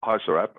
Hi, Saurabh.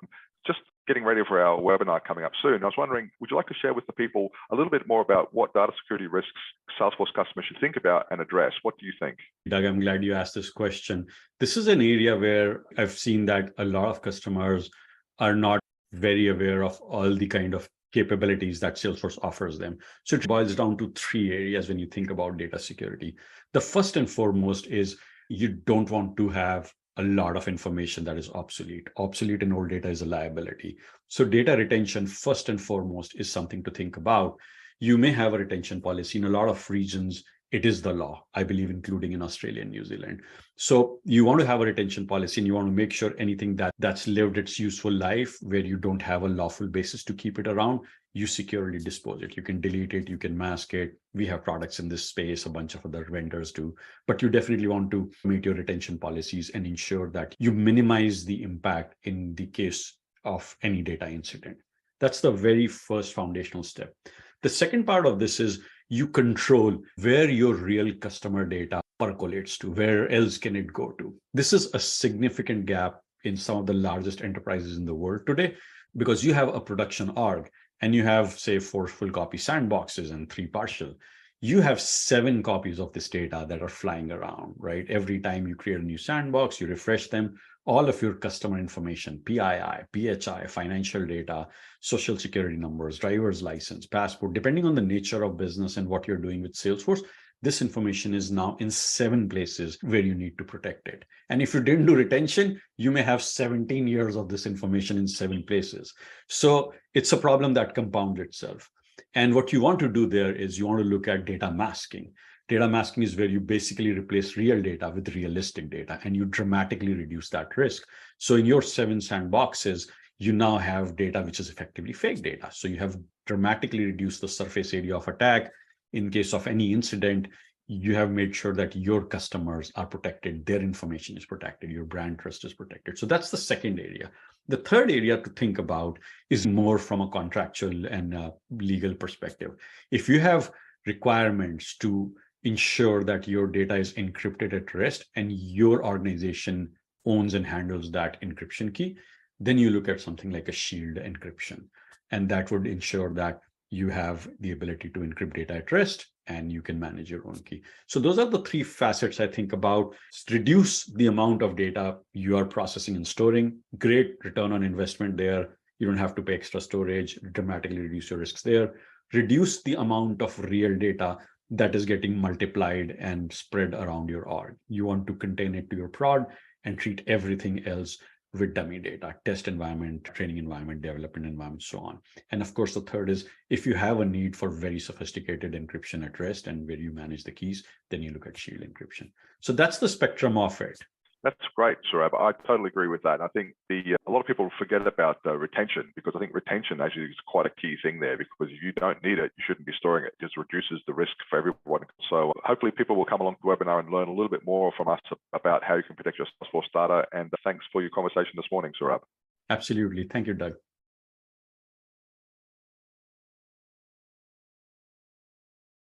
Just getting ready for our webinar coming up soon. I was wondering, would you like to share with the people a little bit more about what data security risks Salesforce customers should think about and address? What do you think? Doug, I'm glad you asked this question. This is an area where I've seen that a lot of customers are not very aware of all the kind of capabilities that Salesforce offers them. So it boils down to three areas when you think about data security. The first and foremost is you don't want to have a lot of information that is obsolete. Obsolete in old data is a liability. So data retention, first and foremost, is something to think about. You may have a retention policy. In a lot of regions, it is the law, I believe, including in Australia and New Zealand. So you want to have a retention policy and you want to make sure anything that's lived its useful life, where you don't have a lawful basis to keep it around, you securely dispose it. You can delete it, you can mask it. We have products in this space, a bunch of other vendors do, but you definitely want to meet your retention policies and ensure that you minimize the impact in the case of any data incident. That's the very first foundational step. The second part of this is you control where your real customer data percolates to, where else can it go to. This is a significant gap in some of the largest enterprises in the world today, because you have a production org and you have, say, 4 full copy sandboxes and 3 partial. You have 7 copies of this data that are flying around, right? Every time you create a new sandbox, you refresh them, all of your customer information, PII, PHI, financial data, social security numbers, driver's license, passport, depending on the nature of business and what you're doing with Salesforce, this information is now in 7 places where you need to protect it. And if you didn't do retention, you may have 17 years of this information in 7 places. So it's a problem that compounds itself. And what you want to do there is you want to look at data masking. Data masking is where you basically replace real data with realistic data, and you dramatically reduce that risk. So in your 7 sandboxes, you now have data which is effectively fake data. So you have dramatically reduced the surface area of attack. In case of any incident, you have made sure that your customers are protected, their information is protected, your brand trust is protected. So that's the second area. The third area to think about is more from a contractual and legal perspective. If you have requirements to ensure that your data is encrypted at rest and your organization owns and handles that encryption key, then you look at something like a shield encryption. And that would ensure that you have the ability to encrypt data at rest and you can manage your own key. So those are the 3 facets I think about. Reduce the amount of data you are processing and storing. Great return on investment there. You don't have to pay extra storage, dramatically reduce your risks there. Reduce the amount of real data that is getting multiplied and spread around your org. You want to contain it to your prod and treat everything else with dummy data, test environment, training environment, development environment, so on. And of course, the third is if you have a need for very sophisticated encryption at rest and where you manage the keys, then you look at shield encryption. So that's the spectrum of it. That's great, Saurabh. I totally agree with that. And I think a lot of people forget about retention, because I think retention actually is quite a key thing there, because if you don't need it, you shouldn't be storing it. It just reduces the risk for everyone. So hopefully people will come along to the webinar and learn a little bit more from us about how you can protect your Salesforce data. And thanks for your conversation this morning, Saurabh. Absolutely. Thank you, Doug.